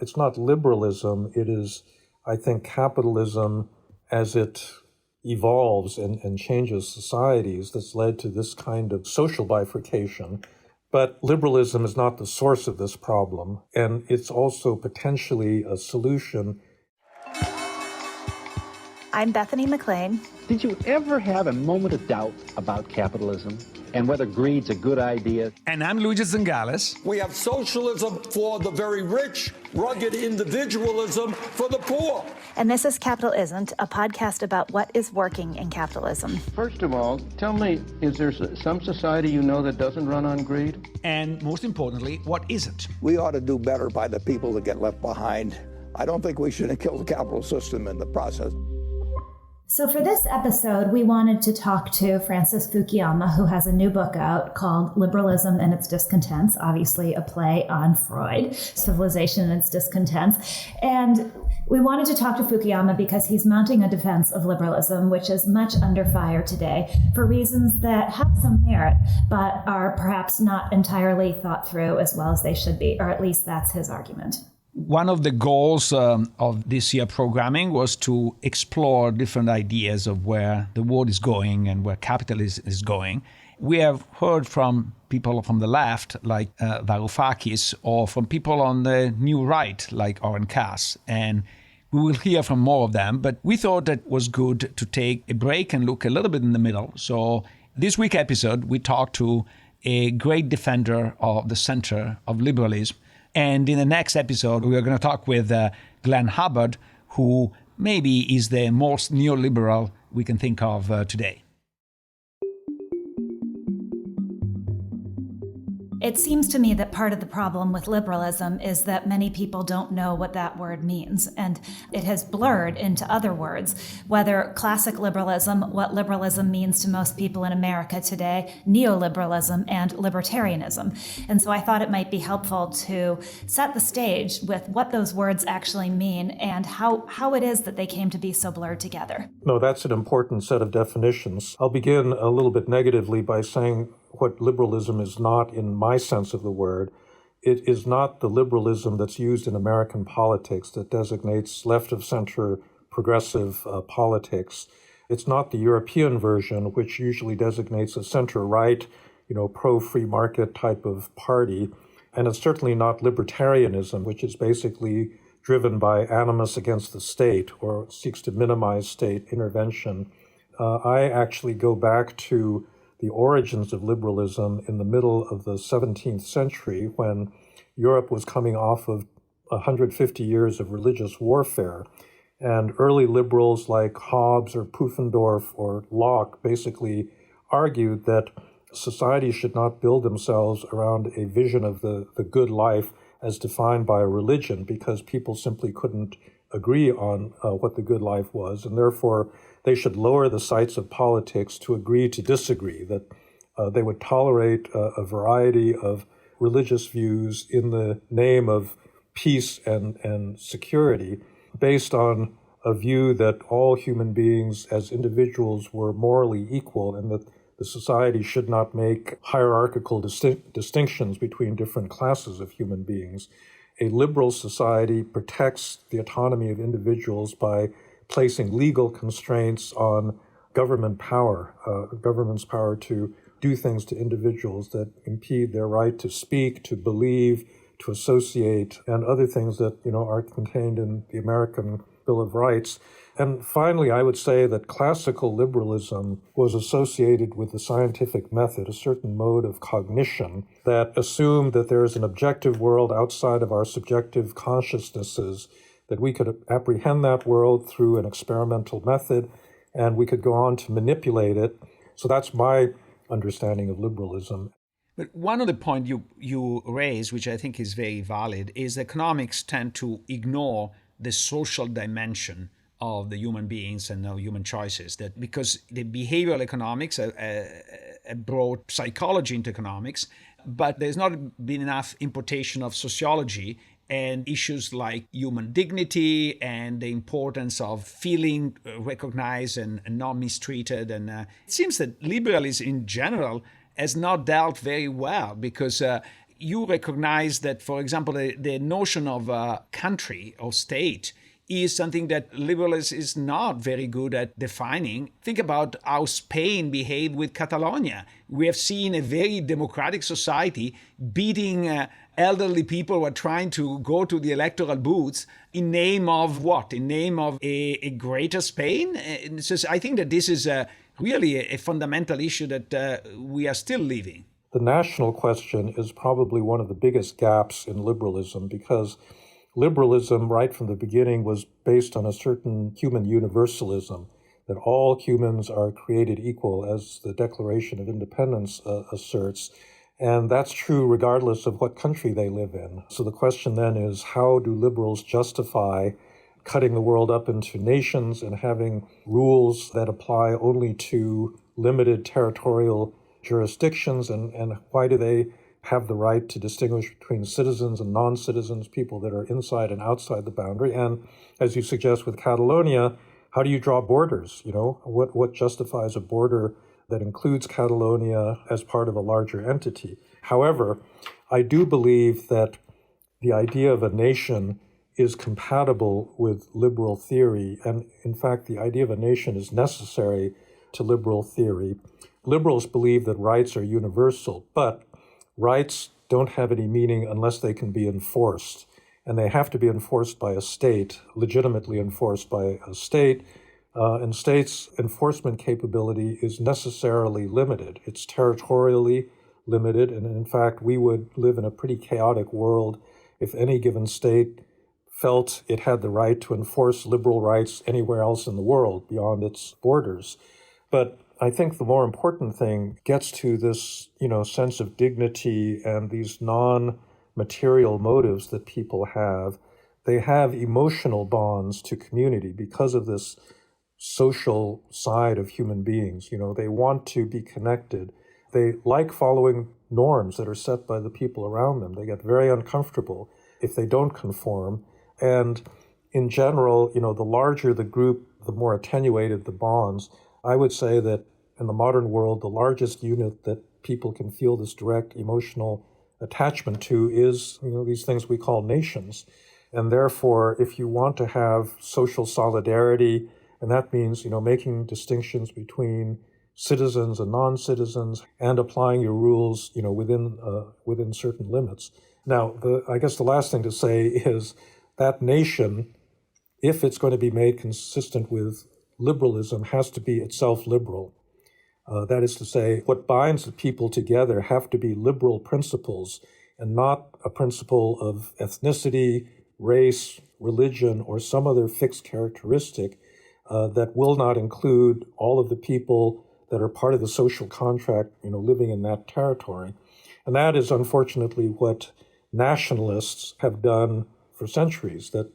It's not liberalism, it is, I think, capitalism as it evolves and changes societies that's led to this kind of social bifurcation. But liberalism is not the source of this problem, and it's also potentially a solution. I'm Bethany McLean. Did you ever have a moment of doubt about capitalism and whether greed's a good idea? And I'm Luigi Zingales. We have socialism for the very rich, rugged individualism for the poor. And this is Capital Isn't, a podcast about what is working in capitalism. First of all, tell me, is there some society you know that doesn't run on greed? And most importantly, what isn't? We ought to do better by the people that get left behind. I don't think we should kill the capital system in the process. So for this episode, we wanted to talk to Francis Fukuyama, who has a new book out called Liberalism and its Discontents, obviously a play on Freud, Civilization and its Discontents. And we wanted to talk to Fukuyama because he's mounting a defense of liberalism, which is much under fire today for reasons that have some merit, but are perhaps not entirely thought through as well as they should be, or at least that's his argument. One of the goals of this year programming was to explore different ideas of where the world is going and where capitalism is going. We have heard from people from the left, like Varoufakis, or from people on the new right, like Oren Cass. And we will hear from more of them. But we thought that it was good to take a break and look a little bit in the middle. So this week's episode, we talked to a great defender of the center of liberalism. And in the next episode, we are going to talk with Glenn Hubbard, who maybe is the most neoliberal we can think of today. It seems to me that part of the problem with liberalism is that many people don't know what that word means, and it has blurred into other words, whether classic liberalism, what liberalism means to most people in America today, neoliberalism, and libertarianism. And so I thought it might be helpful to set the stage with what those words actually mean and how it is that they came to be so blurred together. No, that's an important set of definitions. I'll begin a little bit negatively by saying what liberalism is not in my sense of the word. It is not the liberalism that's used in American politics that designates left-of-center progressive politics. It's not the European version, which usually designates a center-right, pro-free market type of party. And it's certainly not libertarianism, which is basically driven by animus against the state or seeks to minimize state intervention. I actually go back to the origins of liberalism in the middle of the 17th century when Europe was coming off of 150 years of religious warfare. And early liberals like Hobbes or Pufendorf or Locke basically argued that society should not build themselves around a vision of the good life as defined by a religion because people simply couldn't agree on what the good life was, and therefore they should lower the sights of politics to agree to disagree, that they would tolerate a variety of religious views in the name of peace and security based on a view that all human beings as individuals were morally equal and that the society should not make hierarchical distinctions between different classes of human beings. A liberal society protects the autonomy of individuals by placing legal constraints on government power, government's power to do things to individuals that impede their right to speak, to believe, to associate, and other things that are contained in the American Bill of Rights. And finally, I would say that classical liberalism was associated with the scientific method, a certain mode of cognition that assumed that there is an objective world outside of our subjective consciousnesses, that we could apprehend that world through an experimental method, and we could go on to manipulate it. So that's my understanding of liberalism. But one of the points you raise, which I think is very valid, is economics tend to ignore the social dimension of the human beings and human choices. That because the behavioral economics brought psychology into economics, but there's not been enough importation of sociology and issues like human dignity and the importance of feeling recognized and not mistreated. And it seems that liberalism in general has not dealt very well because you recognize that, for example, the notion of a country or state is something that liberalism is not very good at defining. Think about how Spain behaved with Catalonia. We have seen a very democratic society beating elderly people who are trying to go to the electoral booths in name of what? In name of a greater Spain? I think that this is really a fundamental issue that we are still living. The national question is probably one of the biggest gaps in liberalism, because liberalism, right from the beginning, was based on a certain human universalism, that all humans are created equal, as the Declaration of Independence asserts. And that's true regardless of what country they live in. So the question then is, how do liberals justify cutting the world up into nations and having rules that apply only to limited territorial jurisdictions? And why do they have the right to distinguish between citizens and non-citizens, people that are inside and outside the boundary? And as you suggest with Catalonia, how do you draw borders? What justifies a border that includes Catalonia as part of a larger entity? However, I do believe that the idea of a nation is compatible with liberal theory. And in fact, the idea of a nation is necessary to liberal theory. Liberals believe that rights are universal, but rights don't have any meaning unless they can be enforced. And they have to be enforced by a state, legitimately enforced by a state. And states' enforcement capability is necessarily limited. It's territorially limited. And in fact, we would live in a pretty chaotic world if any given state felt it had the right to enforce liberal rights anywhere else in the world beyond its borders. But I think the more important thing gets to this, sense of dignity and these non-material motives that people have. They have emotional bonds to community because of this social side of human beings. They want to be connected. They like following norms that are set by the people around them. They get very uncomfortable if they don't conform. And in general, the larger the group, the more attenuated the bonds. I would say that in the modern world, the largest unit that people can feel this direct emotional attachment to is, these things we call nations. And therefore, if you want to have social solidarity, and that means, making distinctions between citizens and non-citizens and applying your rules, within certain limits. Now, I guess the last thing to say is that nation, if it's going to be made consistent with liberalism, has to be itself liberal. That is to say, what binds the people together have to be liberal principles and not a principle of ethnicity, race, religion, or some other fixed characteristic that will not include all of the people that are part of the social contract, living in that territory. And that is unfortunately what nationalists have done for centuries, that,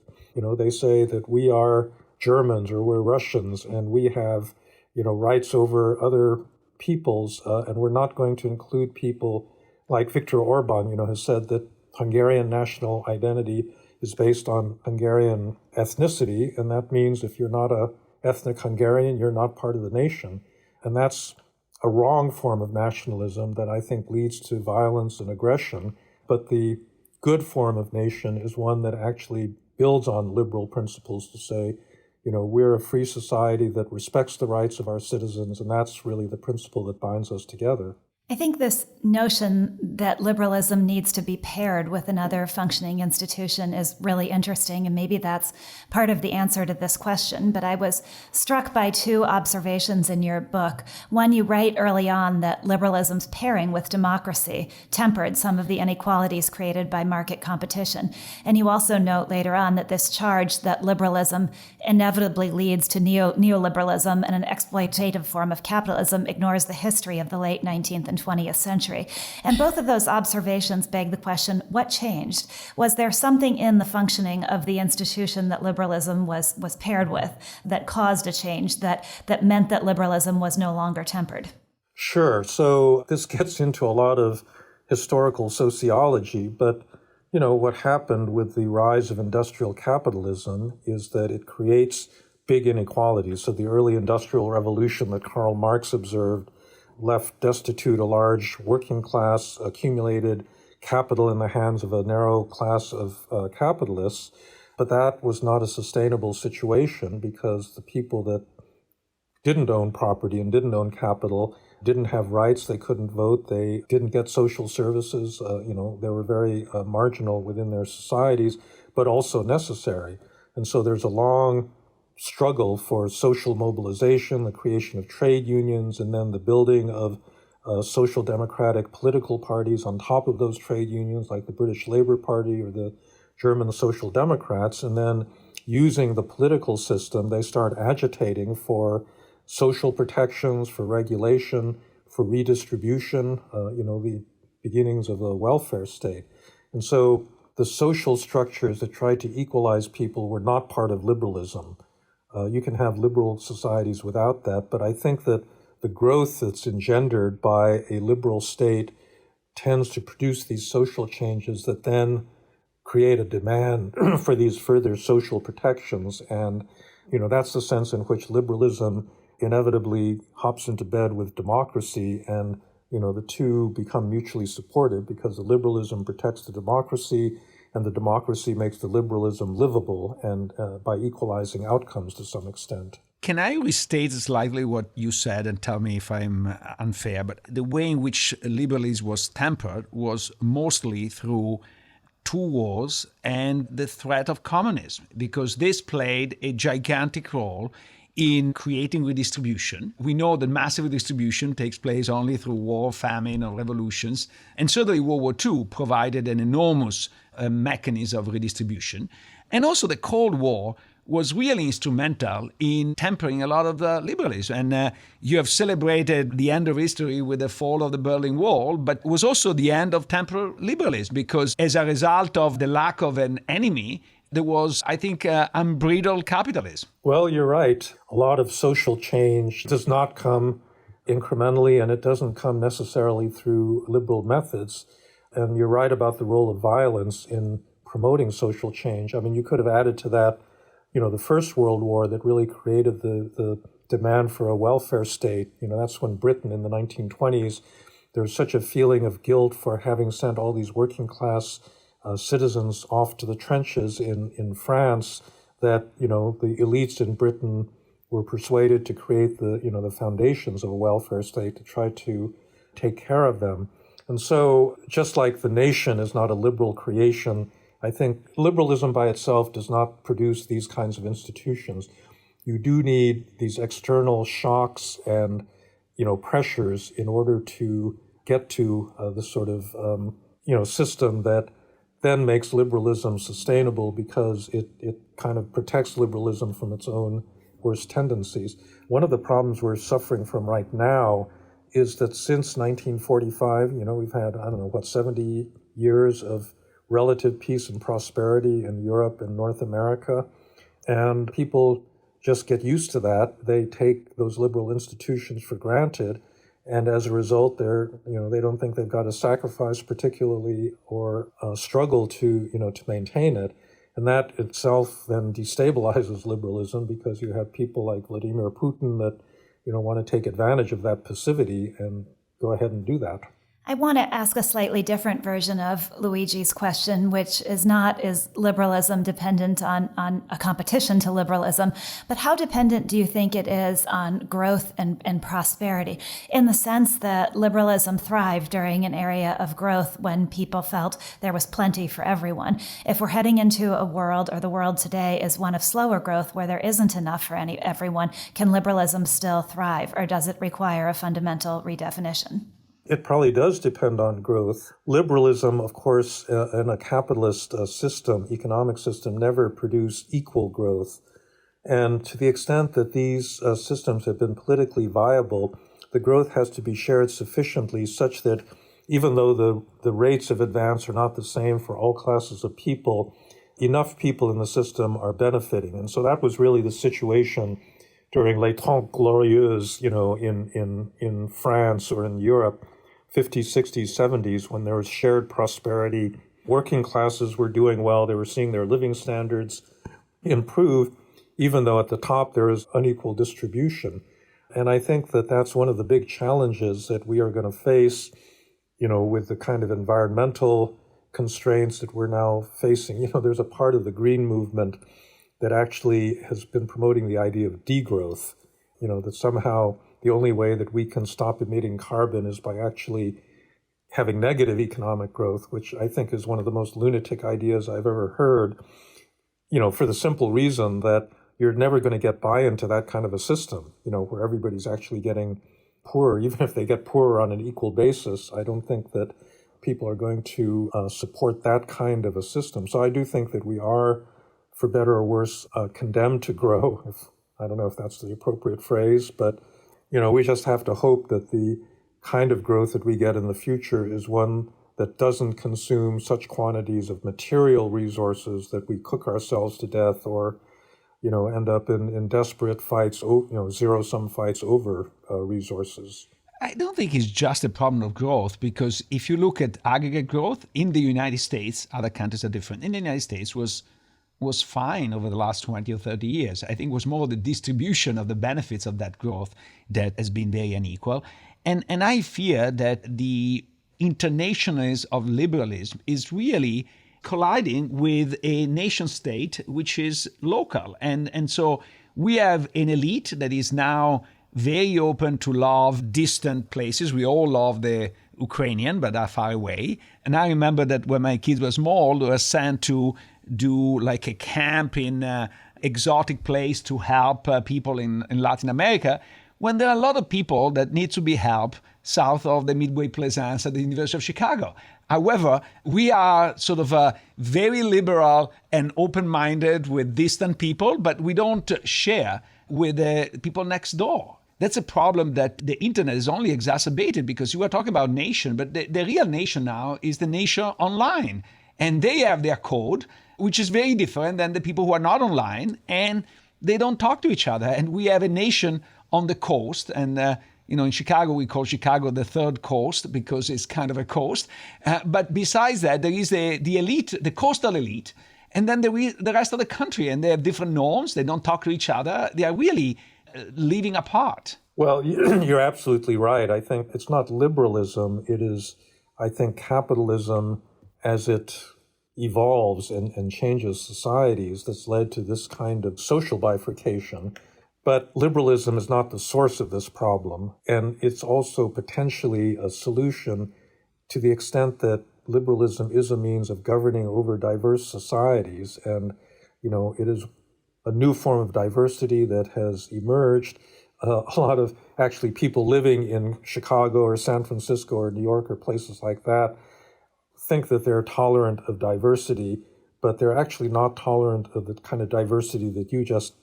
they say that we are Germans or we're Russians and we have, rights over other peoples, and we're not going to include people like Viktor Orban, has said that Hungarian national identity is based on Hungarian ethnicity, and that means if you're not a ethnic Hungarian, you're not part of the nation. And that's a wrong form of nationalism that I think leads to violence and aggression. But the good form of nation is one that actually builds on liberal principles to say, we're a free society that respects the rights of our citizens, and that's really the principle that binds us together. I think this notion that liberalism needs to be paired with another functioning institution is really interesting, and maybe that's part of the answer to this question. But I was struck by two observations in your book. One, you write early on that liberalism's pairing with democracy tempered some of the inequalities created by market competition. And you also note later on that this charge that liberalism inevitably leads to neoliberalism and an exploitative form of capitalism ignores the history of the late 19th and 20th century. And both of those observations beg the question, what changed? Was there something in the functioning of the institution that liberalism was paired with that caused a change that meant that liberalism was no longer tempered? Sure. So this gets into a lot of historical sociology, but what happened with the rise of industrial capitalism is that it creates big inequalities. So the early industrial revolution that Karl Marx observed left destitute a large working class, accumulated capital in the hands of a narrow class of capitalists. But that was not a sustainable situation because the people that didn't own property and didn't own capital didn't have rights, they couldn't vote, they didn't get social services, they were very marginal within their societies, but also necessary. And so there's a long struggle for social mobilization, the creation of trade unions, and then the building of social democratic political parties on top of those trade unions, like the British Labour Party or the German Social Democrats. And then using the political system, they start agitating for social protections, for regulation, for redistribution, the beginnings of a welfare state. And so the social structures that tried to equalize people were not part of liberalism. You can have liberal societies without that, but I think that the growth that's engendered by a liberal state tends to produce these social changes that then create a demand for these further social protections. And, that's the sense in which liberalism inevitably hops into bed with democracy, and the two become mutually supportive because the liberalism protects the democracy and the democracy makes the liberalism livable and by equalizing outcomes to some extent. Can I restate slightly what you said and tell me if I'm unfair? But the way in which liberalism was tempered was mostly through two wars and the threat of communism, because this played a gigantic role in creating redistribution. We know that massive redistribution takes place only through war, famine, or revolutions. And certainly World War II provided an enormous mechanism of redistribution. And also the Cold War was really instrumental in tempering a lot of the liberalism. And you have celebrated the end of history with the fall of the Berlin Wall, but it was also the end of temporal liberalism, because as a result of the lack of an enemy, there was, I think, unbridled capitalism. Well, you're right. A lot of social change does not come incrementally, and it doesn't come necessarily through liberal methods. And you're right about the role of violence in promoting social change. I mean, you could have added to that, the First World War that really created the demand for a welfare state. That's when Britain in the 1920s, there was such a feeling of guilt for having sent all these working class citizens off to the trenches in France that, the elites in Britain were persuaded to create the foundations of a welfare state to try to take care of them. And so just like the nation is not a liberal creation, I think liberalism by itself does not produce these kinds of institutions. You do need these external shocks and, pressures in order to get to the sort of, system that then makes liberalism sustainable because it kind of protects liberalism from its own worst tendencies. One of the problems we're suffering from right now is that since 1945, we've had, 70 years of relative peace and prosperity in Europe and North America. And people just get used to that. They take those liberal institutions for granted. And as a result, they don't think they've got to sacrifice particularly or struggle to maintain it. And that itself then destabilizes liberalism because you have people like Vladimir Putin that, want to take advantage of that passivity and go ahead and do that. I want to ask a slightly different version of Luigi's question, which is not, is liberalism dependent on a competition to liberalism, but how dependent do you think it is on growth and prosperity, in the sense that liberalism thrived during an area of growth when people felt there was plenty for everyone? If we're heading into a world, or the world today is one of slower growth where there isn't enough for everyone, can liberalism still thrive, or does it require a fundamental redefinition? It probably does depend on growth. Liberalism, of course, in a capitalist economic system, never produce equal growth. And to the extent that these systems have been politically viable, the growth has to be shared sufficiently such that even though the rates of advance are not the same for all classes of people, enough people in the system are benefiting. And so that was really the situation during les Trente Glorieuses, in France or in Europe, 50s, 60s, 70s, when there was shared prosperity. Working classes were doing well. They were seeing their living standards improve, even though at the top there is unequal distribution. And I think that that's one of the big challenges that we are going to face with the kind of environmental constraints that we're now facing. There's a part of the green movement that actually has been promoting the idea of degrowth, that somehow the only way that we can stop emitting carbon is by actually having negative economic growth, which I think is one of the most lunatic ideas I've ever heard, for the simple reason that you're never going to get buy-in to that kind of a system, where everybody's actually getting poorer. Even if they get poorer on an equal basis, I don't think that people are going to support that kind of a system. So I do think that we are, for better or worse, condemned to grow. I don't know if that's the appropriate phrase, but we just have to hope that the kind of growth that we get in the future is one that doesn't consume such quantities of material resources that we cook ourselves to death or, end up in desperate fights, zero-sum fights over resources. I don't think it's just a problem of growth, because if you look at aggregate growth in the United States, other countries are different. In the United States was fine over the last 20 or 30 years. I think it was more the distribution of the benefits of that growth that has been very unequal. And I fear that the internationalism of liberalism is really colliding with a nation state which is local. And so we have an elite that is now very open to love distant places. We all love the Ukrainian, but are far away. And I remember that when my kids were small, they were sent to do like a camp in an exotic place to help people in Latin America, when there are a lot of people that need to be helped south of the Midway Plaisance at the University of Chicago. However, we are sort of very liberal and open-minded with distant people, but we don't share with the people next door. That's a problem that the internet has only exacerbated, because you were talking about nation, but the real nation now is the nation online. And they have their code, which is very different than the people who are not online, and they don't talk to each other. And we have a nation on the coast, and in Chicago, we call Chicago the third coast because it's kind of a coast. But besides that, there is the elite, the coastal elite, and then the rest of the country, and they have different norms. They don't talk to each other. They are really living apart. Well, you're absolutely right. I think it's not liberalism. It is, I think, capitalism as it evolves and changes societies that's led to this kind of social bifurcation. But liberalism is not the source of this problem. And it's also potentially a solution to the extent that liberalism is a means of governing over diverse societies. And, it is a new form of diversity that has emerged. A lot of actually people living in Chicago or San Francisco or New York or places like that think that they're tolerant of diversity, but they're actually not tolerant of the kind of diversity that you just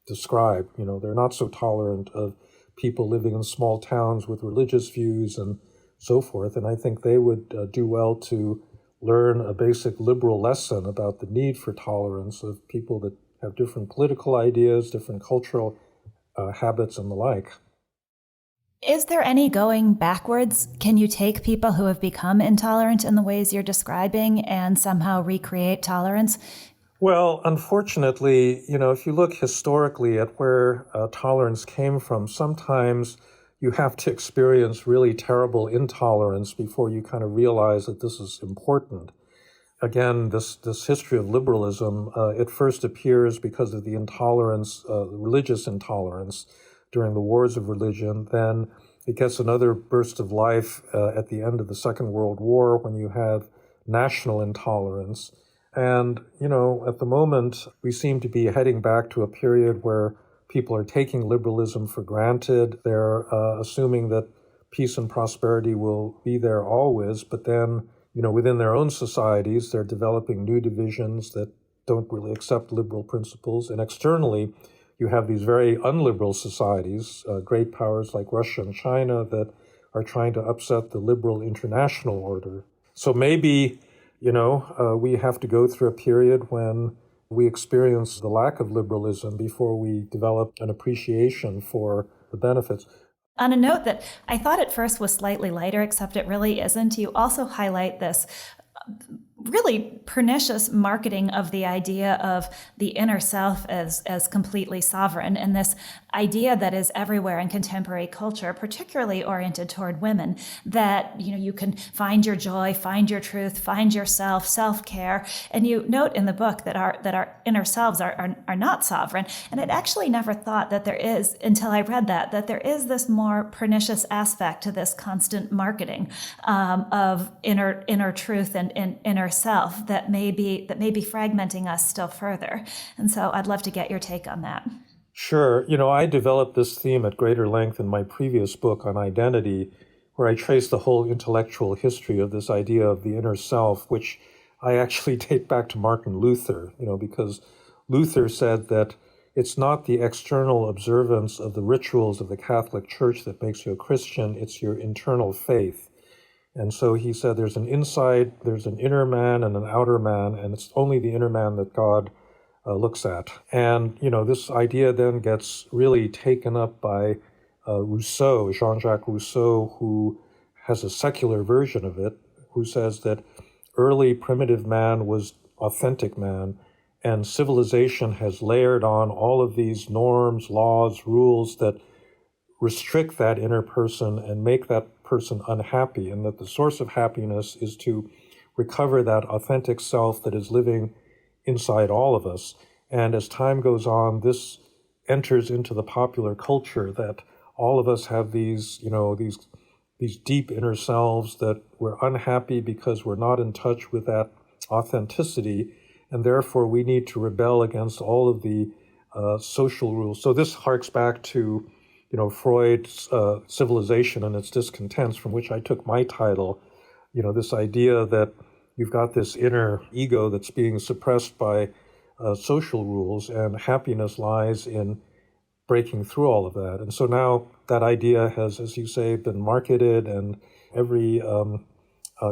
described. They're not so tolerant of people living in small towns with religious views and so forth. And I think they would do well to learn a basic liberal lesson about the need for tolerance of people that have different political ideas, different cultural habits, and the like. Is there any going backwards? Can you take people who have become intolerant in the ways you're describing and somehow recreate tolerance? Well, unfortunately, if you look historically at where tolerance came from, sometimes you have to experience really terrible intolerance before you kind of realize that this is important. Again, this history of liberalism, it first appears because of the intolerance, religious intolerance during the wars of religion. Then it gets another burst of life at the end of the Second World War when you have national intolerance. And, at the moment, we seem to be heading back to a period where people are taking liberalism for granted. They're assuming that peace and prosperity will be there always, but then, within their own societies, they're developing new divisions that don't really accept liberal principles. And externally, you have these very unliberal societies, great powers like Russia and China, that are trying to upset the liberal international order. So maybe, we have to go through a period when we experience the lack of liberalism before we develop an appreciation for the benefits. On a note that I thought at first was slightly lighter, except it really isn't, you also highlight this really pernicious marketing of the idea of the inner self as completely sovereign, and this idea that is everywhere in contemporary culture, particularly oriented toward women, that you can find your joy, find your truth, find yourself, self-care. And you note in the book that our inner selves are not sovereign. And I'd actually never thought that there is, until I read that there is this more pernicious aspect to this constant marketing of inner truth and inner self that may be fragmenting us still further. And so I'd love to get your take on that. Sure. I developed this theme at greater length in my previous book on identity, where I traced the whole intellectual history of this idea of the inner self, which I actually date back to Martin Luther, because Luther said that it's not the external observance of the rituals of the Catholic Church that makes you a Christian, it's your internal faith. And so he said there's an inner man and an outer man, and it's only the inner man that God looks at. And, this idea then gets really taken up by Rousseau, Jean-Jacques Rousseau, who has a secular version of it, who says that early primitive man was authentic man, and civilization has layered on all of these norms, laws, rules that restrict that inner person and make that person unhappy, and that the source of happiness is to recover that authentic self that is living inside all of us. And as time goes on, this enters into the popular culture that all of us have these deep inner selves, that we're unhappy because we're not in touch with that authenticity, and therefore we need to rebel against all of the social rules. So this harks back to Freud's Civilization and its Discontents, from which I took my title, this idea that you've got this inner ego that's being suppressed by social rules, and happiness lies in breaking through all of that. And so now that idea has, as you say, been marketed, and every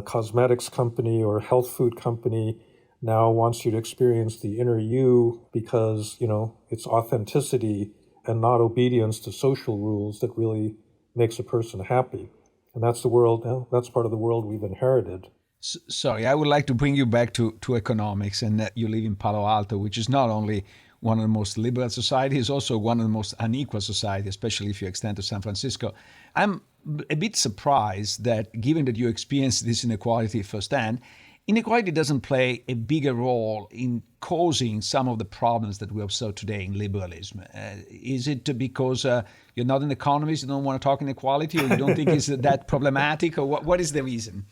cosmetics company or health food company now wants you to experience the inner you, because, it's authenticity and not obedience to social rules that really makes a person happy. And that's the world, that's part of the world we've inherited. Sorry, I would like to bring you back to economics, and that you live in Palo Alto, which is not only one of the most liberal societies, also one of the most unequal societies, especially if you extend to San Francisco. I'm a bit surprised that, given that you experienced this inequality firsthand, inequality doesn't play a bigger role in causing some of the problems that we observe today in liberalism. Is it because you're not an economist, you don't want to talk inequality, or you don't think it's that problematic, or what is the reason?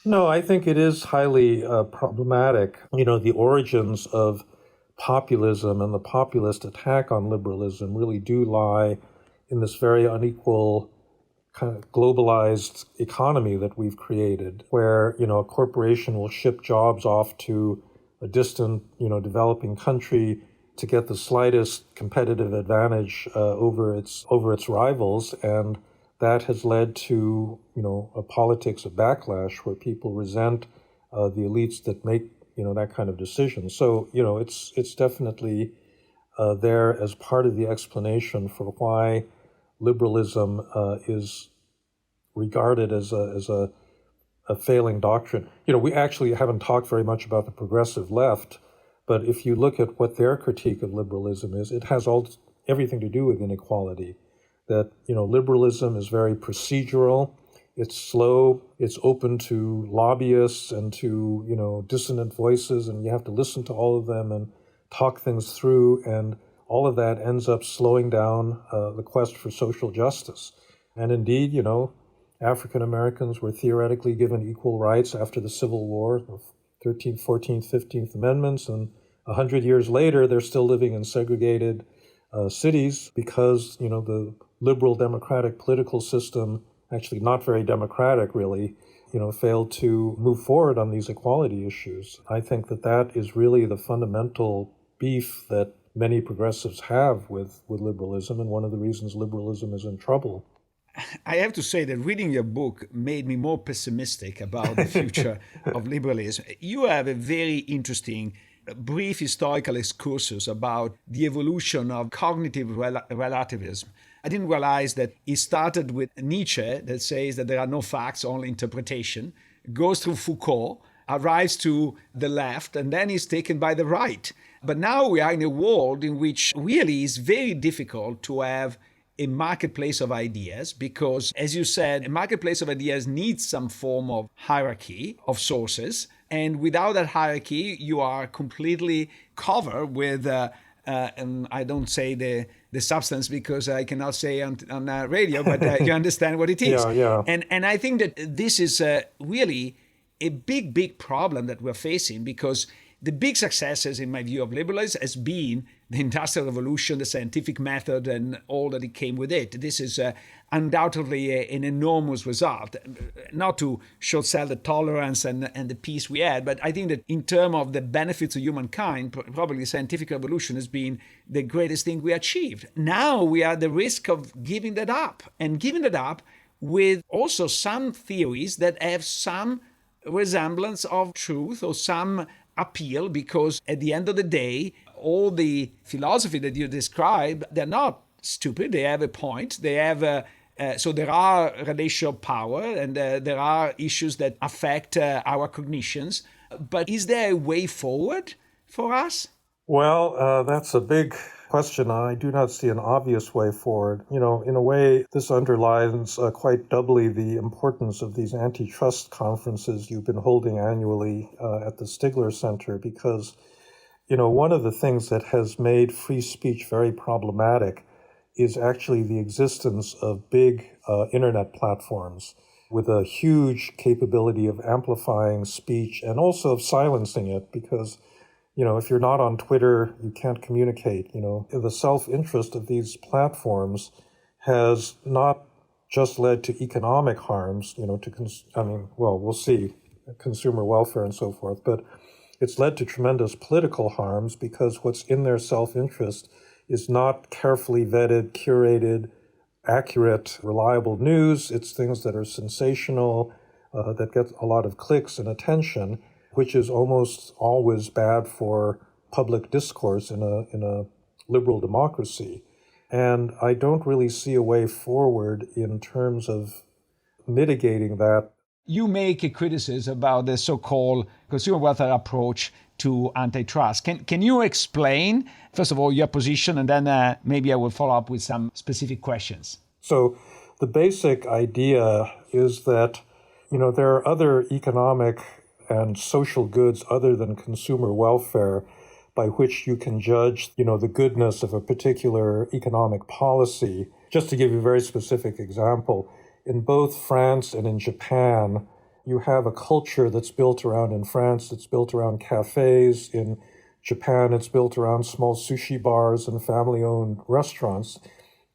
No, I think it is highly problematic. The origins of populism and the populist attack on liberalism really do lie in this very unequal kind of globalized economy that we've created, where, a corporation will ship jobs off to a distant, developing country to get the slightest competitive advantage over its rivals. And that has led to, a politics of backlash where people resent the elites that make, that kind of decision. So, it's definitely there as part of the explanation for why liberalism is regarded as a failing doctrine. We actually haven't talked very much about the progressive left, but if you look at what their critique of liberalism is, it has everything to do with inequality. That, liberalism is very procedural, it's slow, it's open to lobbyists and to, dissonant voices, and you have to listen to all of them and talk things through, and all of that ends up slowing down the quest for social justice. And indeed, African Americans were theoretically given equal rights after the Civil War, the 13th, 14th, 15th Amendments, and 100 years later, they're still living in segregated cities because, the liberal democratic political system, actually not very democratic really, failed to move forward on these equality issues. I think that is really the fundamental beef that many progressives have with liberalism, and one of the reasons liberalism is in trouble. I have to say that reading your book made me more pessimistic about the future of liberalism. You have a very interesting, brief historical excursus about the evolution of cognitive relativism. I didn't realize that it started with Nietzsche, that says that there are no facts, only interpretation, goes through Foucault, arrives to the left and then is taken by the right. But now we are in a world in which really is very difficult to have a marketplace of ideas because, as you said, a marketplace of ideas needs some form of hierarchy of sources. And without that hierarchy, you are completely covered with, and I don't say the substance because I cannot say on radio, but you understand what it is. Yeah. And I think that this is really a big problem that we're facing because the big successes, in my view, of liberalism has been the Industrial Revolution, the scientific method, and all that it came with it. This is undoubtedly an enormous result. Not to short sell the tolerance and the peace we had, but I think that in terms of the benefits of humankind, probably the scientific revolution has been the greatest thing we achieved. Now we are at the risk of giving that up, and giving that up with also some theories that have some resemblance of truth or some appeal, because at the end of the day, all the philosophy that you describe, they're not stupid. They have a point. They have so there are relations of power, and there are issues that affect our cognitions. But is there a way forward for us? Well, that's a big question. I do not see an obvious way forward. You know, in a way, this underlines quite doubly the importance of these antitrust conferences you've been holding annually at the Stigler Center, because, you know, one of the things that has made free speech very problematic is actually the existence of big internet platforms with a huge capability of amplifying speech and also of silencing it, because you know, if you're not on Twitter, you can't communicate. You know, the self-interest of these platforms has not just led to economic harms, you know, we'll see, consumer welfare and so forth, but it's led to tremendous political harms because what's in their self-interest is not carefully vetted, curated, accurate, reliable news. It's things that are sensational, that get a lot of clicks and attention, which is almost always bad for public discourse in a liberal democracy. And I don't really see a way forward in terms of mitigating that. You make a criticism about the so-called consumer welfare approach to antitrust. Can you explain, first of all, your position, and then maybe I will follow up with some specific questions. So the basic idea is that, you know, there are other economic and social goods other than consumer welfare by which you can judge, you know, the goodness of a particular economic policy. Just to give you a very specific example, in both France and in Japan, you have a culture that's built around, in France, it's built around cafes. In Japan, it's built around small sushi bars and family-owned restaurants.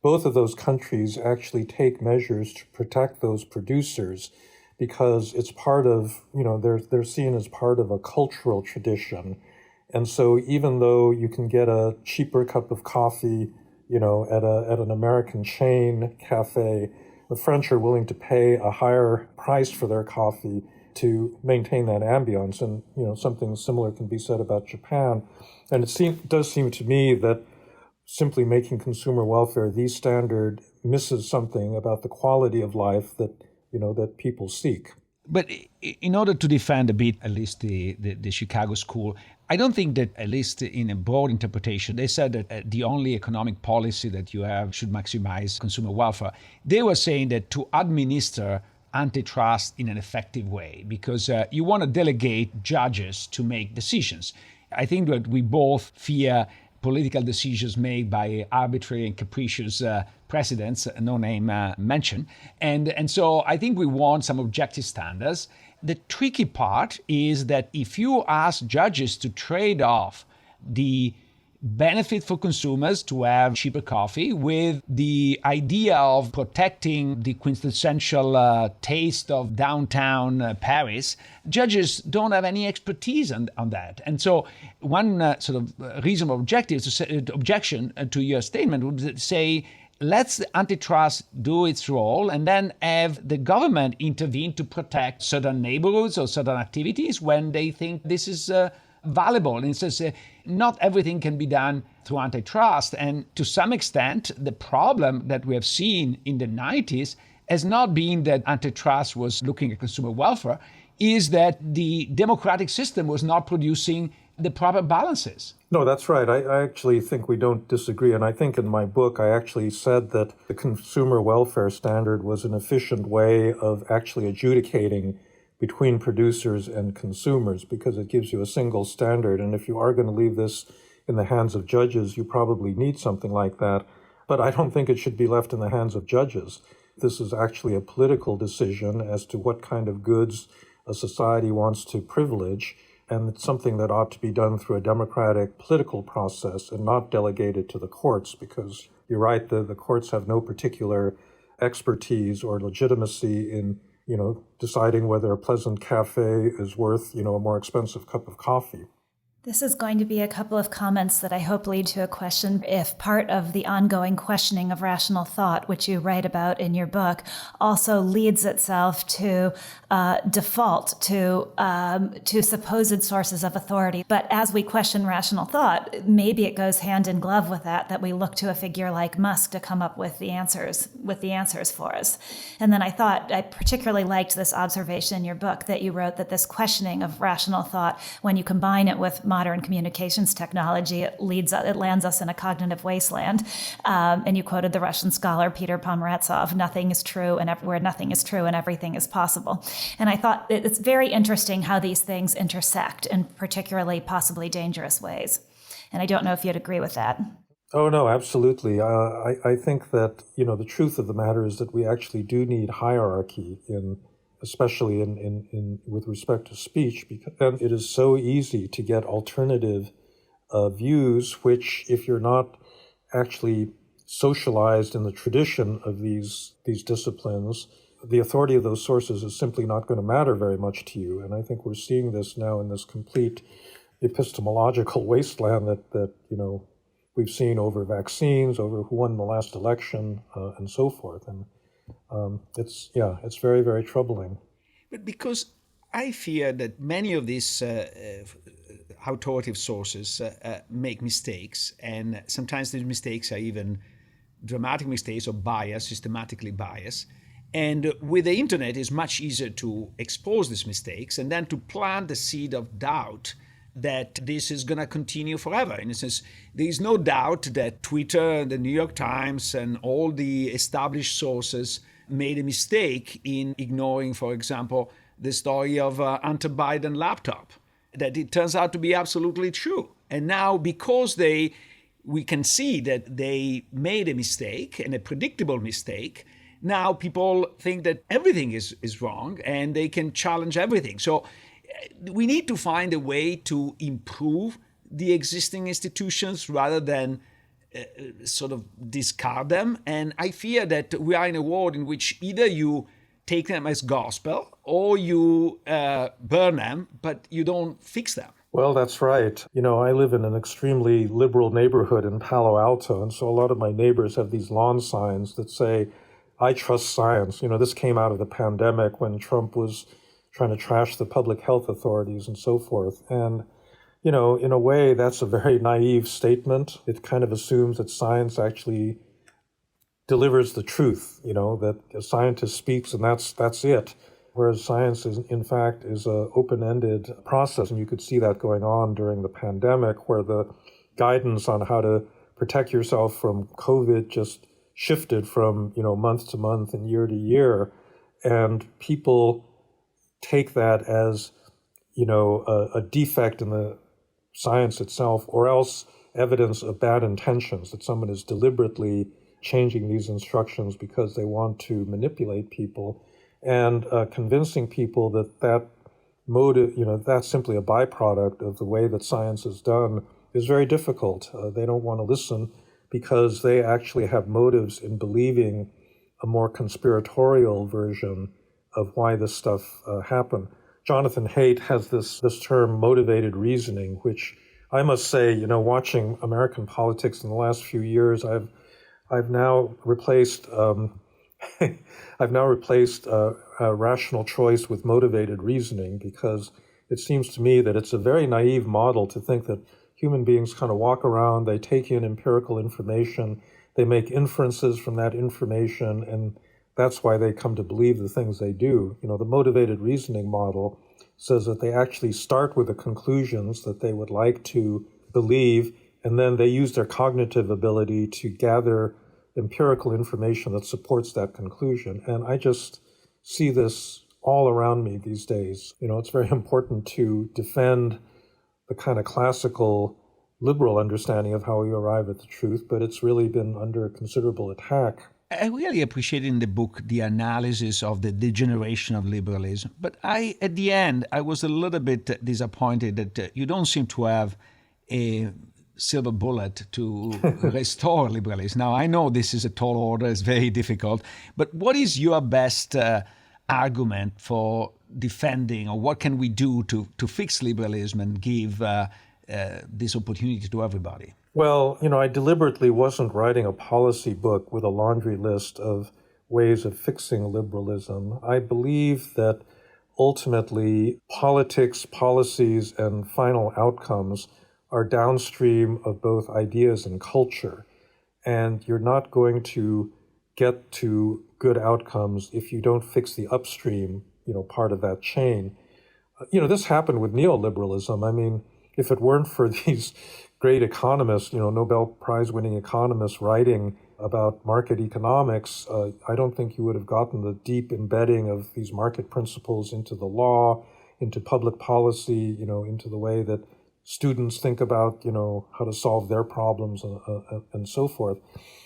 Both of those countries actually take measures to protect those producers, because it's part of, you know, they're seen as part of a cultural tradition. And so even though you can get a cheaper cup of coffee, you know, at an American chain cafe, the French are willing to pay a higher price for their coffee to maintain that ambience. And, you know, something similar can be said about Japan. And it does seem to me that simply making consumer welfare the standard misses something about the quality of life that, you know, that people seek. But in order to defend a bit, at least the Chicago school, I don't think that, at least in a broad interpretation, they said that the only economic policy that you have should maximize consumer welfare. They were saying that to administer antitrust in an effective way, because you want to delegate judges to make decisions. I think that we both fear political decisions made by arbitrary and capricious presidents, no name mentioned. And so I think we want some objective standards. The tricky part is that if you ask judges to trade off the benefit for consumers to have cheaper coffee with the idea of protecting the quintessential taste of downtown Paris, judges don't have any expertise on that. And so one sort of reasonable objection to your statement would say, let's the antitrust do its role and then have the government intervene to protect certain neighborhoods or certain activities when they think this is valuable. And it says not everything can be done through antitrust. And to some extent, the problem that we have seen in the 90s has not been that antitrust was looking at consumer welfare. is that the democratic system was not producing the proper balances. No, that's right. I actually think we don't disagree. And I think in my book, I actually said that the consumer welfare standard was an efficient way of actually adjudicating between producers and consumers because it gives you a single standard. And if you are going to leave this in the hands of judges, you probably need something like that. But I don't think it should be left in the hands of judges. This is actually a political decision as to what kind of goods a society wants to privilege. And it's something that ought to be done through a democratic political process and not delegated to the courts, because you're right, the courts have no particular expertise or legitimacy in, deciding whether a pleasant cafe is worth, a more expensive cup of coffee. This is going to be a couple of comments that I hope lead to a question. If part of the ongoing questioning of rational thought, which you write about in your book, also leads itself to default to supposed sources of authority. But as we question rational thought, maybe it goes hand in glove with that we look to a figure like Musk to come up with the answers for us. And then I particularly liked this observation in your book that you wrote that this questioning of rational thought, when you combine it with modern communications technology, it lands us in a cognitive wasteland. And you quoted the Russian scholar Peter Pomerantsev, nothing is true and where nothing is true and everything is possible. And I thought it's very interesting how these things intersect in particularly possibly dangerous ways. And I don't know if you'd agree with that. Oh, no, absolutely. I think that, the truth of the matter is that we actually do need hierarchy especially in with respect to speech, because it is so easy to get alternative views, which if you're not actually socialized in the tradition of these disciplines, the authority of those sources is simply not going to matter very much to you. And I think we're seeing this now in this complete epistemological wasteland that we've seen over vaccines, over who won the last election, and so forth. And it's very, very troubling. But because I fear that many of these authoritative sources make mistakes, and sometimes these mistakes are even dramatic mistakes or bias, systematically biased. And with the internet, it's much easier to expose these mistakes and then to plant the seed of doubt that this is going to continue forever. In a sense, there is no doubt that Twitter, the New York Times, and all the established sources made a mistake in ignoring, for example, the story of Hunter Biden laptop, that it turns out to be absolutely true. And now, because we can see that they made a mistake, and a predictable mistake, now people think that everything is wrong and they can challenge everything. So we need to find a way to improve the existing institutions rather than sort of discard them. And I fear that we are in a world in which either you take them as gospel or you burn them, but you don't fix them. Well, that's right. I live in an extremely liberal neighborhood in Palo Alto, and so a lot of my neighbors have these lawn signs that say, "I trust science." This came out of the pandemic when Trump was trying to trash the public health authorities and so forth. And, in a way, that's a very naive statement. It kind of assumes that science actually delivers the truth, that a scientist speaks and that's it. Whereas science is, in fact, is an open-ended process. And you could see that going on during the pandemic, where the guidance on how to protect yourself from COVID just shifted from, month to month and year to year. And people take that as, a defect in the science itself, or else evidence of bad intentions, that someone is deliberately changing these instructions because they want to manipulate people, and convincing people that motive, that's simply a byproduct of the way that science is done, is very difficult. They don't want to listen because they actually have motives in believing a more conspiratorial version of why this stuff happened. Jonathan Haidt has this term motivated reasoning, which I must say, watching American politics in the last few years, I've now replaced rational choice with motivated reasoning, because it seems to me that it's a very naive model to think that human beings kind of walk around, they take in empirical information, they make inferences from that information, and that's why they come to believe the things they do. The motivated reasoning model says that they actually start with the conclusions that they would like to believe, and then they use their cognitive ability to gather empirical information that supports that conclusion. And I just see this all around me these days. It's very important to defend the kind of classical liberal understanding of how we arrive at the truth, but it's really been under considerable attack. I really appreciate in the book the analysis of the degeneration of liberalism. But at the end, I was a little bit disappointed that you don't seem to have a silver bullet to restore liberalism. Now, I know this is a tall order, it's very difficult, but what is your best argument for defending, or what can we do to fix liberalism and give this opportunity to everybody? Well, I deliberately wasn't writing a policy book with a laundry list of ways of fixing liberalism. I believe that ultimately politics, policies, and final outcomes are downstream of both ideas and culture. And you're not going to get to good outcomes if you don't fix the upstream, part of that chain. This happened with neoliberalism. I mean, if it weren't for these great economists, Nobel Prize-winning economists writing about market economics, I don't think you would have gotten the deep embedding of these market principles into the law, into public policy, into the way that students think about, how to solve their problems and so forth.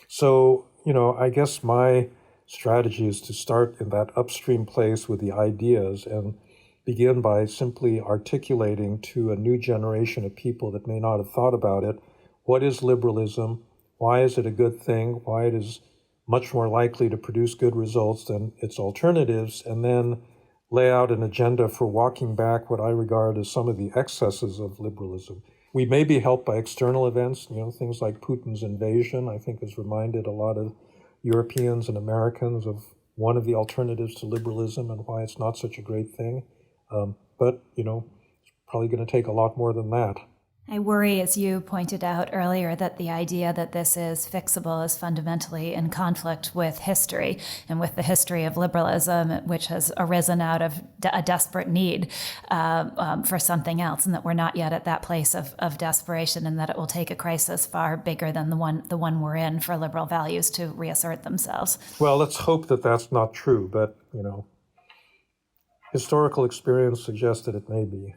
So, I guess my strategy is to start in that upstream place with the ideas and begin by simply articulating to a new generation of people that may not have thought about it, what is liberalism, why is it a good thing, why it is much more likely to produce good results than its alternatives, and then lay out an agenda for walking back what I regard as some of the excesses of liberalism. We may be helped by external events, things like Putin's invasion, I think has reminded a lot of Europeans and Americans of one of the alternatives to liberalism and why it's not such a great thing. But, it's probably going to take a lot more than that. I worry, as you pointed out earlier, that the idea that this is fixable is fundamentally in conflict with history and with the history of liberalism, which has arisen out of a desperate need for something else, and that we're not yet at that place of desperation, and that it will take a crisis far bigger than the one we're in for liberal values to reassert themselves. Well, let's hope that that's not true, but, historical experience suggests that it may be.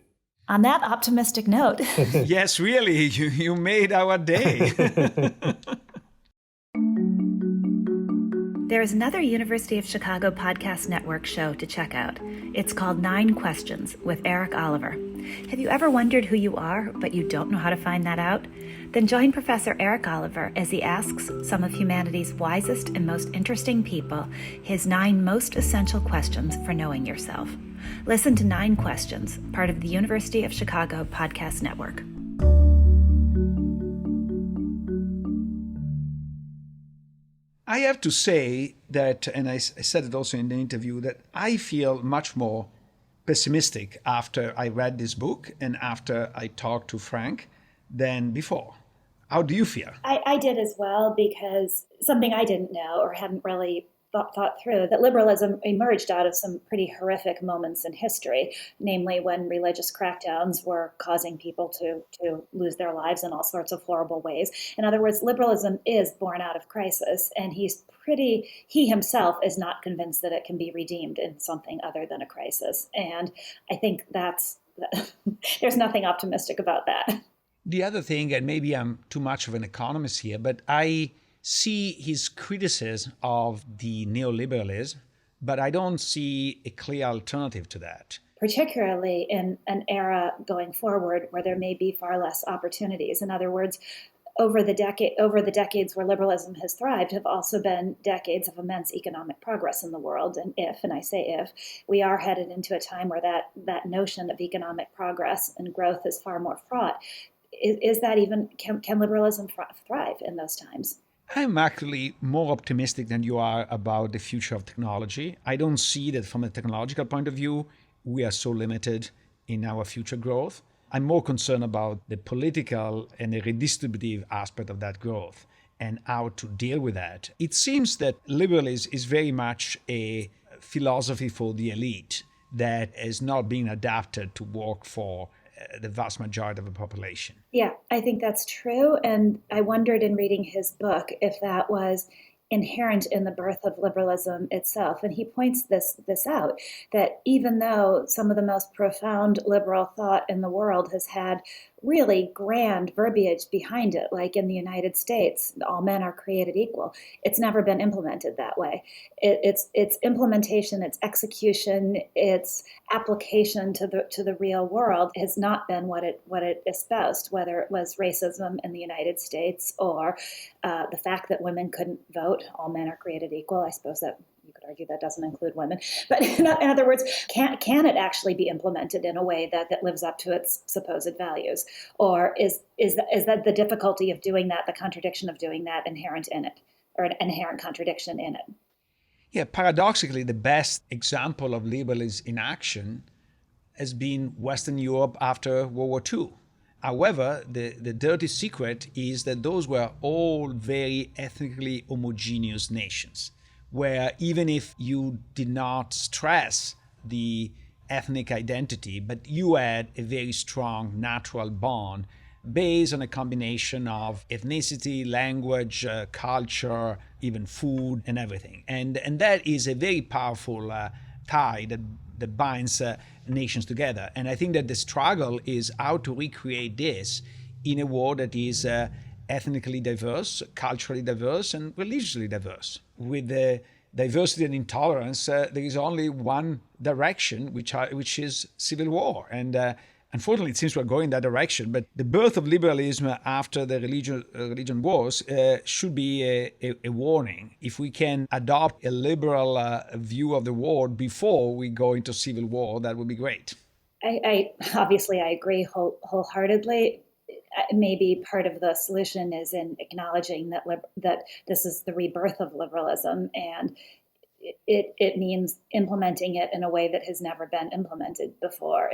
On that optimistic note. Yes, really, you made our day. There is another University of Chicago Podcast Network show to check out. It's called 9 Questions with Eric Oliver. Have you ever wondered who you are, but you don't know how to find that out? Then join Professor Eric Oliver as he asks some of humanity's wisest and most interesting people his 9 most essential questions for knowing yourself. Listen to 9 Questions, part of the University of Chicago Podcast Network. I have to say that, and I said it also in the interview, that I feel much more pessimistic after I read this book and after I talked to Frank than before. How do you feel? I did as well, because something I didn't know or hadn't really thought through, that liberalism emerged out of some pretty horrific moments in history, namely when religious crackdowns were causing people to lose their lives in all sorts of horrible ways. In other words, liberalism is born out of crisis, and he himself is not convinced that it can be redeemed in something other than a crisis. And I think there's nothing optimistic about that. The other thing, and maybe I'm too much of an economist here, but I see his criticism of the neoliberalism, but I don't see a clear alternative to that. Particularly in an era going forward where there may be far less opportunities. In other words, over the decades where liberalism has thrived have also been decades of immense economic progress in the world. And I say if, we are headed into a time where that notion of economic progress and growth is far more fraught. Is that even, can liberalism thrive in those times? I'm actually more optimistic than you are about the future of technology. I don't see that from a technological point of view, we are so limited in our future growth. I'm more concerned about the political and the redistributive aspect of that growth. and how to deal with that. It seems that liberalism is very much a philosophy for the elite that is not being adapted to work for the vast majority of the population. Yeah, I think that's true. And I wondered in reading his book if that was inherent in the birth of liberalism itself. And he points this out, that even though some of the most profound liberal thought in the world has had really grand verbiage behind it, like in the United States, all men are created equal, it's never been implemented that way. Its implementation, its execution, its application to the real world has not been what it espoused, whether it was racism in the United States or the fact that women couldn't vote. All men are created equal. I suppose that you could argue that doesn't include women. But in other words, can it actually be implemented in a way that lives up to its supposed values? Or is that the difficulty of doing that, the contradiction of doing that inherent in it, or an inherent contradiction in it? Yeah, paradoxically, the best example of liberalism in action has been Western Europe after World War II. However, the dirty secret is that those were all very ethnically homogeneous nations, where even if you did not stress the ethnic identity, but you had a very strong natural bond based on a combination of ethnicity, language, culture, even food and everything. And that is a very powerful tie that binds nations together. And I think that the struggle is how to recreate this in a world that is ethnically diverse, culturally diverse, and religiously diverse. With the diversity and intolerance, there is only one direction, which is civil war. And unfortunately, it seems we're going that direction. But the birth of liberalism after the religion wars should be a warning. If we can adopt a liberal view of the world before we go into civil war, that would be great. I obviously agree wholeheartedly. Maybe part of the solution is in acknowledging that this is the rebirth of liberalism, and it means implementing it in a way that has never been implemented before.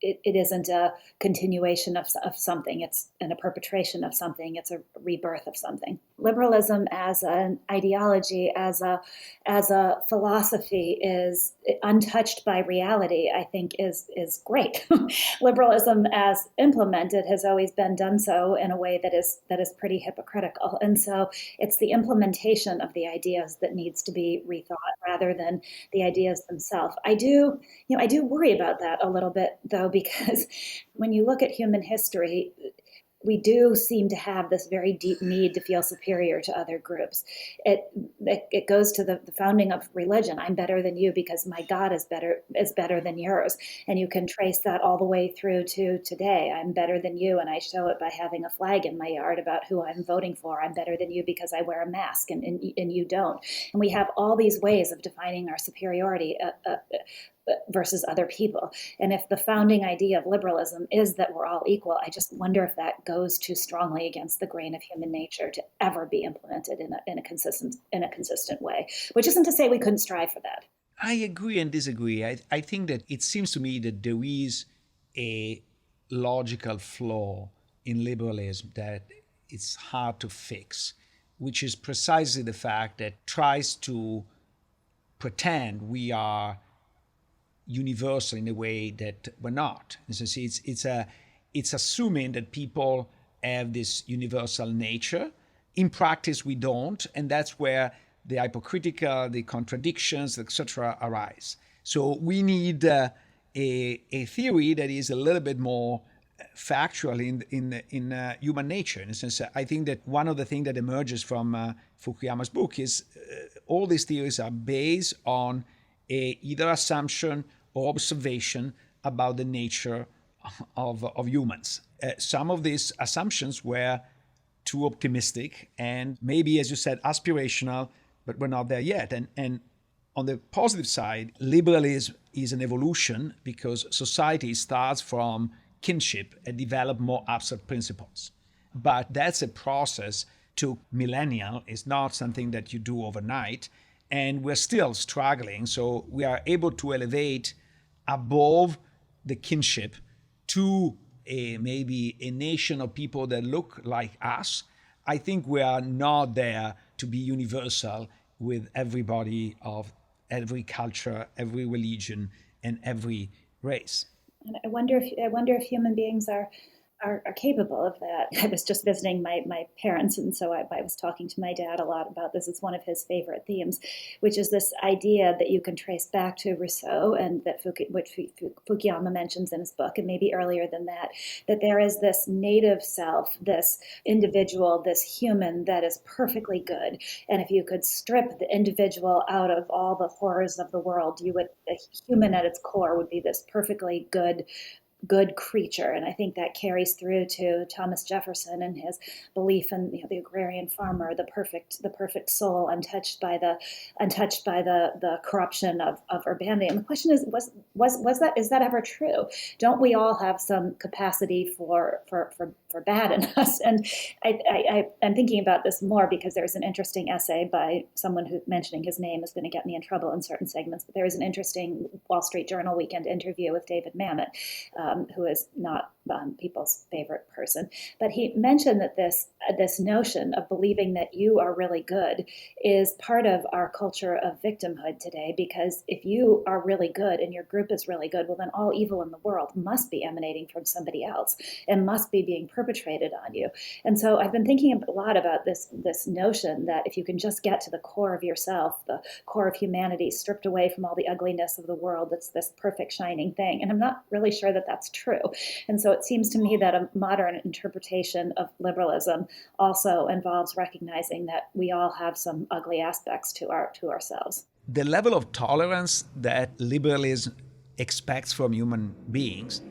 It isn't a continuation of something. It's a perpetration of something. It's a rebirth of something. Liberalism as an ideology, as a philosophy, is untouched by reality. I think is great. Liberalism, as implemented, has always been done so in a way that is pretty hypocritical. And so it's the implementation of the ideas that needs to be rethought rather than the ideas themselves. I do worry about that a little bit, though, because when you look at human history, we do seem to have this very deep need to feel superior to other groups. It goes to the founding of religion. I'm better than you because my God is better than yours. And you can trace that all the way through to today. I'm better than you, and I show it by having a flag in my yard about who I'm voting for. I'm better than you because I wear a mask and you don't. And we have all these ways of defining our superiority versus other people. And if the founding idea of liberalism is that we're all equal, I just wonder if that goes too strongly against the grain of human nature to ever be implemented in a consistent way, which isn't to say we couldn't strive for that. I agree and disagree. I think that it seems to me that there is a logical flaw in liberalism that it's hard to fix, which is precisely the fact that it tries to pretend we are universal in a way that we're not. It's assuming that people have this universal nature. In practice, we don't, and that's where the hypocritical, the contradictions, etc., arise. So we need a theory that is a little bit more factual in human nature. In a sense, I think that one of the things that emerges from Fukuyama's book is all these theories are based on either assumption or observation about the nature of humans. Some of these assumptions were too optimistic and maybe, as you said, aspirational, but we're not there yet. And on the positive side, liberalism is an evolution because society starts from kinship and develop more abstract principles. But that's a process took millennia. It's not something that you do overnight. And we're still struggling. So we are able to elevate above the kinship to maybe a nation of people that look like us. I think we are not there to be universal with everybody of every culture, every religion, and every race. And I wonder if human beings are capable of that. I was just visiting my parents, and so I was talking to my dad a lot about this. It's one of his favorite themes, which is this idea that you can trace back to Rousseau, and that which Fukuyama mentions in his book, and maybe earlier than that there is this native self, this individual, this human that is perfectly good. And if you could strip the individual out of all the horrors of the world, a human at its core would be this perfectly good creature. And I think that carries through to Thomas Jefferson and his belief in the agrarian farmer, the perfect soul, untouched by the corruption of urbanity. And the question is, is that ever true? Don't we all have some capacity for bad in us? And I'm thinking about this more because there's an interesting essay by someone who, mentioning his name is going to get me in trouble in certain segments, but there is an interesting Wall Street Journal weekend interview with David Mamet, who is not people's favorite person. But he mentioned that this notion of believing that you are really good is part of our culture of victimhood today, because if you are really good and your group is really good, well, then all evil in the world must be emanating from somebody else and must be being perpetrated on you. And so I've been thinking a lot about this notion that if you can just get to the core of yourself, the core of humanity, stripped away from all the ugliness of the world, it's this perfect shining thing. And I'm not really sure that that's true. And so it seems to me that a modern interpretation of liberalism also involves recognizing that we all have some ugly aspects to ourselves. The level of tolerance that liberalism expects from human beings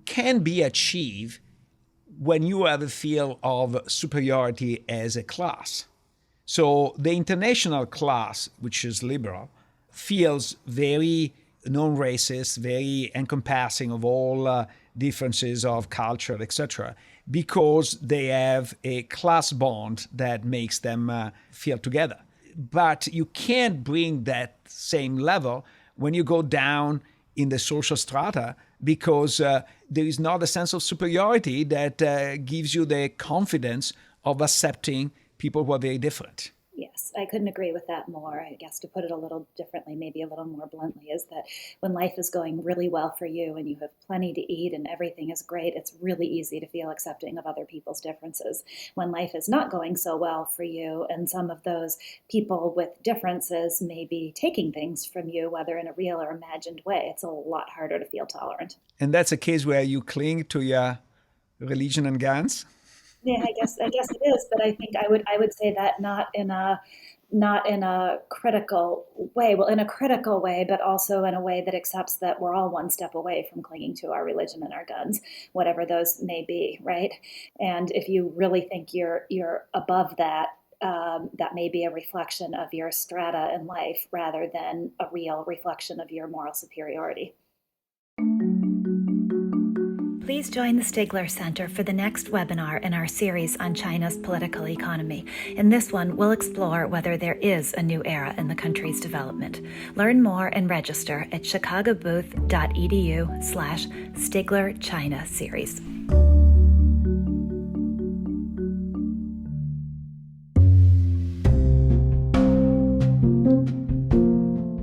can be achieved when you have a feel of superiority as a class. So the international class, which is liberal, feels very non-racist, very encompassing of all differences of culture, etc., because they have a class bond that makes them feel together. But you can't bring that same level when you go down in the social strata, because there is not a sense of superiority that gives you the confidence of accepting people who are very different. Yes, I couldn't agree with that more. I guess to put it a little differently, maybe a little more bluntly, is that when life is going really well for you and you have plenty to eat and everything is great, it's really easy to feel accepting of other people's differences. When life is not going so well for you and some of those people with differences may be taking things from you, whether in a real or imagined way, it's a lot harder to feel tolerant. And that's a case where you cling to your religion and guns? Yeah, I guess it is, but I think I would say that not in a critical way. Well, in a critical way, but also in a way that accepts that we're all one step away from clinging to our religion and our guns, whatever those may be, right? And if you really think you're above that, that may be a reflection of your strata in life rather than a real reflection of your moral superiority. Please join the Stigler Center for the next webinar in our series on China's political economy. In this one, we'll explore whether there is a new era in the country's development. Learn more and register at chicagobooth.edu/Stigler China series.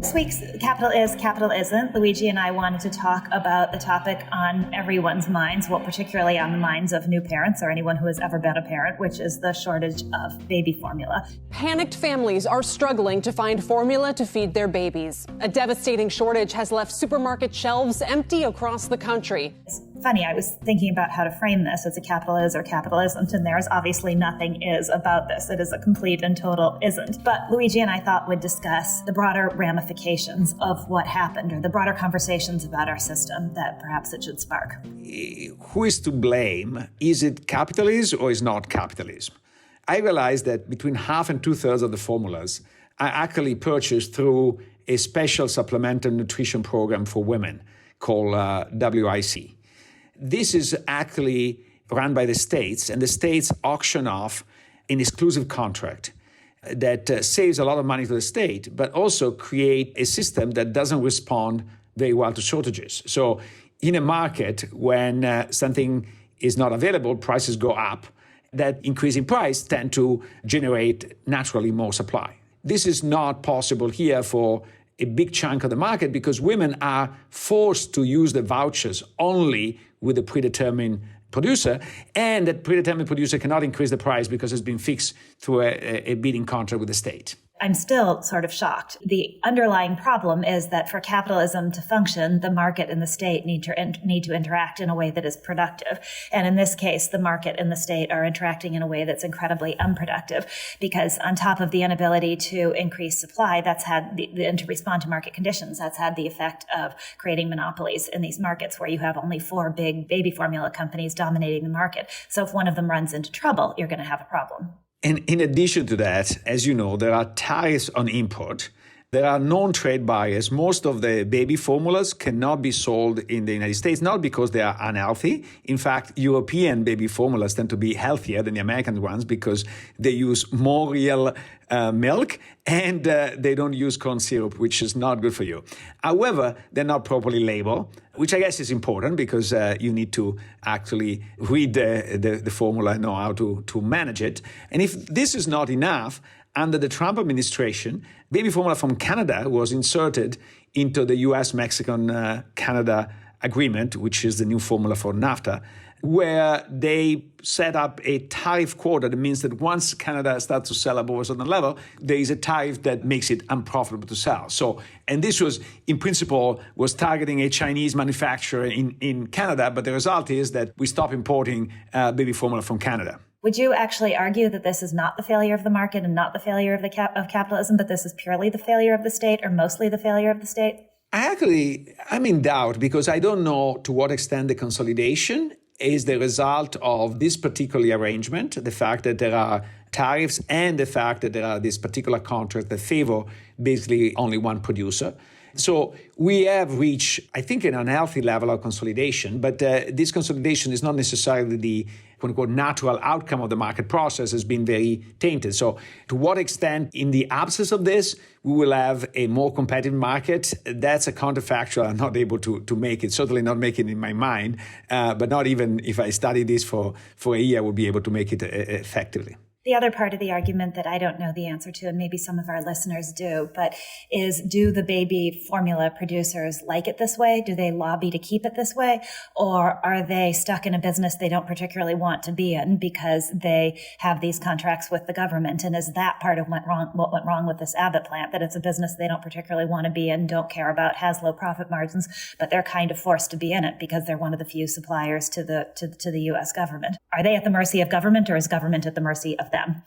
This week's Capital Is, Capital Isn't. Luigi and I wanted to talk about the topic on everyone's minds, well, particularly on the minds of new parents or anyone who has ever been a parent, which is the shortage of baby formula. Panicked families are struggling to find formula to feed their babies. A devastating shortage has left supermarket shelves empty across the country. It's funny, I was thinking about how to frame this as a capital is or capital isn't, and there is obviously nothing is about this. It is a complete and total isn't. But Luigi and I thought would discuss the broader ramifications of what happened, or the broader conversations about our system that perhaps it should spark. Who is to blame? Is it capitalism or is not capitalism? I realized that between half and 2/3 of the formulas are actually purchased through a special supplemental nutrition program for women called WIC. This is actually run by the states, and the states auction off an exclusive contract that saves a lot of money to the state, but also create a system that doesn't respond very well to shortages. So in a market, when something is not available, prices go up, that increase in price tend to generate naturally more supply. This is not possible here for a big chunk of the market because women are forced to use the vouchers only with a predetermined producer, and that predetermined producer cannot increase the price because it's been fixed through a bidding contract with the state. I'm still sort of shocked. The underlying problem is that for capitalism to function, the market and the state need to interact in a way that is productive. And in this case, the market and the state are interacting in a way that's incredibly unproductive because on top of the inability to increase supply, that's had and to respond to market conditions, that's had the effect of creating monopolies in these markets where you have only 4 big baby formula companies dominating the market. So if one of them runs into trouble, you're going to have a problem. And in addition to that, as you know, there are tariffs on import. There are non-trade barriers. Most of the baby formulas cannot be sold in the United States, not because they are unhealthy. In fact, European baby formulas tend to be healthier than the American ones because they use more real milk and they don't use corn syrup, which is not good for you. However, they're not properly labeled, which I guess is important because you need to actually read the formula and know how to manage it. And if this is not enough, under the Trump administration, baby formula from Canada was inserted into the US-Mexican-Canada agreement, which is the new formula for NAFTA, where they set up a tariff quota. That means that once Canada starts to sell above a certain level, there is a tariff that makes it unprofitable to sell. So, and this was, in principle, was targeting a Chinese manufacturer in Canada, but the result is that we stop importing baby formula from Canada. Would you actually argue that this is not the failure of the market and not the failure of of capitalism, but this is purely the failure of the state or mostly the failure of the state? I'm in doubt because I don't know to what extent the consolidation is the result of this particular arrangement, the fact that there are tariffs and the fact that there are this particular contract that favor basically only one producer. So we have reached, I think, an unhealthy level of consolidation, but this consolidation is not necessarily the quote-unquote natural outcome of the market process, has been very tainted. So to what extent, in the absence of this, we will have a more competitive market? That's a counterfactual I'm not able to make it, certainly not make it in my mind, but not even if I study this for a year, I will be able to make it effectively. The other part of the argument that I don't know the answer to, and maybe some of our listeners do, but is, do the baby formula producers like it this way? Do they lobby to keep it this way? Or are they stuck in a business they don't particularly want to be in because they have these contracts with the government? And is that part of what went wrong with this Abbott plant, that it's a business they don't particularly want to be in, don't care about, has low profit margins, but they're kind of forced to be in it because they're one of the few suppliers to the U.S. government? Are they at the mercy of government, or is government at the mercy of them?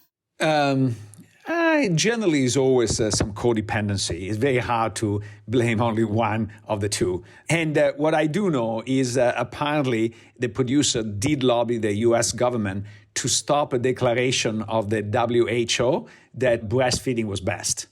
Generally, is always some codependency. It's very hard to blame only one of the two. And what I do know is apparently the producer did lobby the U.S. government to stop a declaration of the WHO that breastfeeding was best.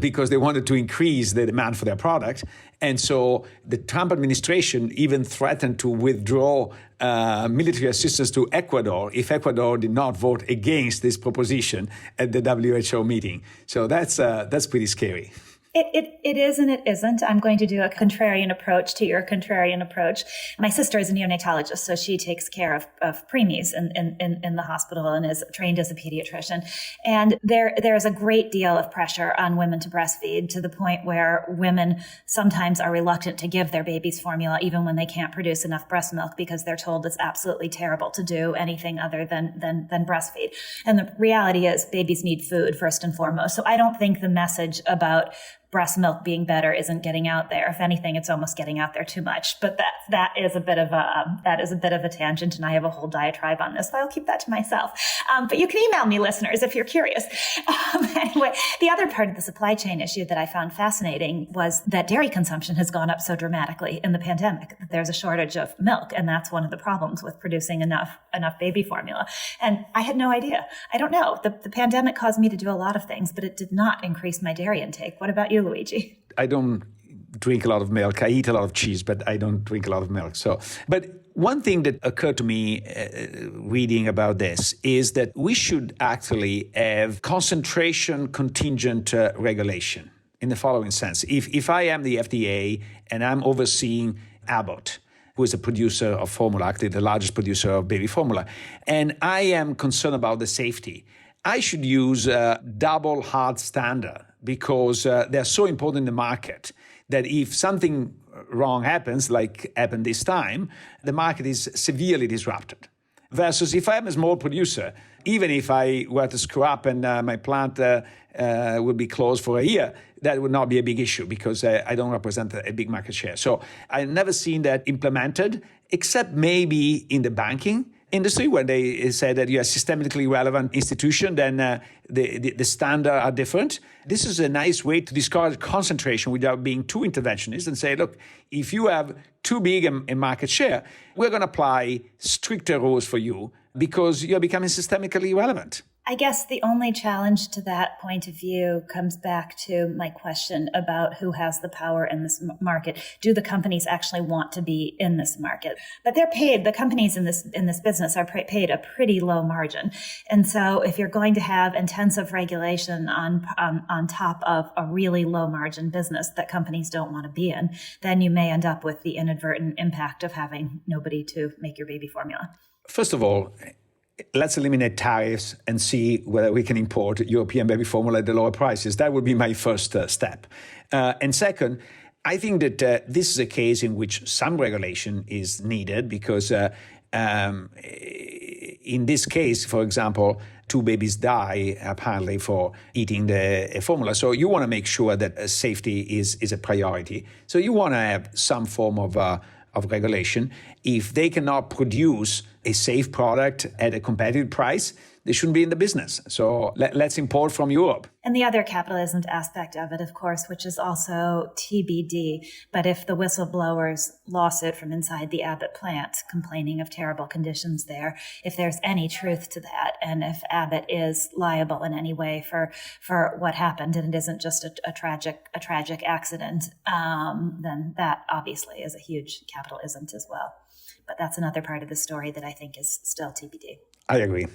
Because they wanted to increase the demand for their product. And so the Trump administration even threatened to withdraw military assistance to Ecuador if Ecuador did not vote against this proposition at the WHO meeting. So that's pretty scary. It is and it isn't. I'm going to do a contrarian approach to your contrarian approach. My sister is a neonatologist, so she takes care of preemies in the hospital and is trained as a pediatrician. And there is a great deal of pressure on women to breastfeed, to the point where women sometimes are reluctant to give their babies formula even when they can't produce enough breast milk because they're told it's absolutely terrible to do anything other than breastfeed. And the reality is babies need food first and foremost. So I don't think the message about breast milk being better isn't getting out there. If anything, it's almost getting out there too much. But that is a bit of a tangent, and I have a whole diatribe on this, but I'll keep that to myself. But you can email me, listeners, if you're curious. Anyway, the other part of the supply chain issue that I found fascinating was that dairy consumption has gone up so dramatically in the pandemic that there's a shortage of milk, and that's one of the problems with producing enough baby formula. And I had no idea. I don't know. The pandemic caused me to do a lot of things, but it did not increase my dairy intake. What about you, Luigi? I don't drink a lot of milk. I eat a lot of cheese, but I don't drink a lot of milk. But one thing that occurred to me reading about this is that we should actually have concentration contingent regulation in the following sense. If I am the FDA and I'm overseeing Abbott, who is a producer of formula, actually the largest producer of baby formula. And I am concerned about the safety. I should use a double hard standard because they're so important in the market that if something wrong happens, like happened this time, the market is severely disrupted. Versus if I'm a small producer, even if I were to screw up and my plant would be closed for a year, that would not be a big issue because I don't represent a big market share. So I've never seen that implemented, except maybe in the banking industry, where they say that you're a systemically relevant institution, then the standards are different. This is a nice way to discourage concentration without being too interventionist and say, look, if you have too big a market share, we're going to apply stricter rules for you because you're becoming systemically relevant. I guess the only challenge to that point of view comes back to my question about who has the power in this market. Do the companies actually want to be in this market? But they're paid, the companies in this business are paid a pretty low margin. And so if you're going to have intensive regulation on top of a really low margin business that companies don't want to be in, then you may end up with the inadvertent impact of having nobody to make your baby formula. First of all, let's eliminate tariffs and see whether we can import European baby formula at the lower prices. That would be my first step. And second, I think that this is a case in which some regulation is needed because in this case, for example, 2 babies die apparently for eating the formula. So you want to make sure that safety is a priority. So you want to have some form of regulation. If they cannot produce a safe product at a competitive price, they shouldn't be in the business. So let's import from Europe. And the other capitalism aspect of it, of course, which is also TBD. But if the whistleblower's lawsuit from inside the Abbott plant complaining of terrible conditions there, if there's any truth to that, and if Abbott is liable in any way for what happened, and it isn't just a tragic accident, then that obviously is a huge capitalism as well. But that's another part of the story that I think is still TBD. I agree.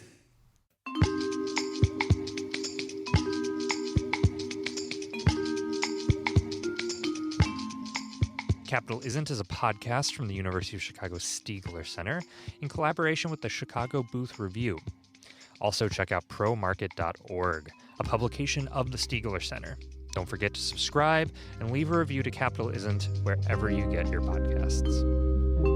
Capital Isn't is a podcast from the University of Chicago Stiegler Center in collaboration with the Chicago Booth Review. Also check out promarket.org, a publication of the Stiegler Center. Don't forget to subscribe and leave a review to Capital Isn't wherever you get your podcasts.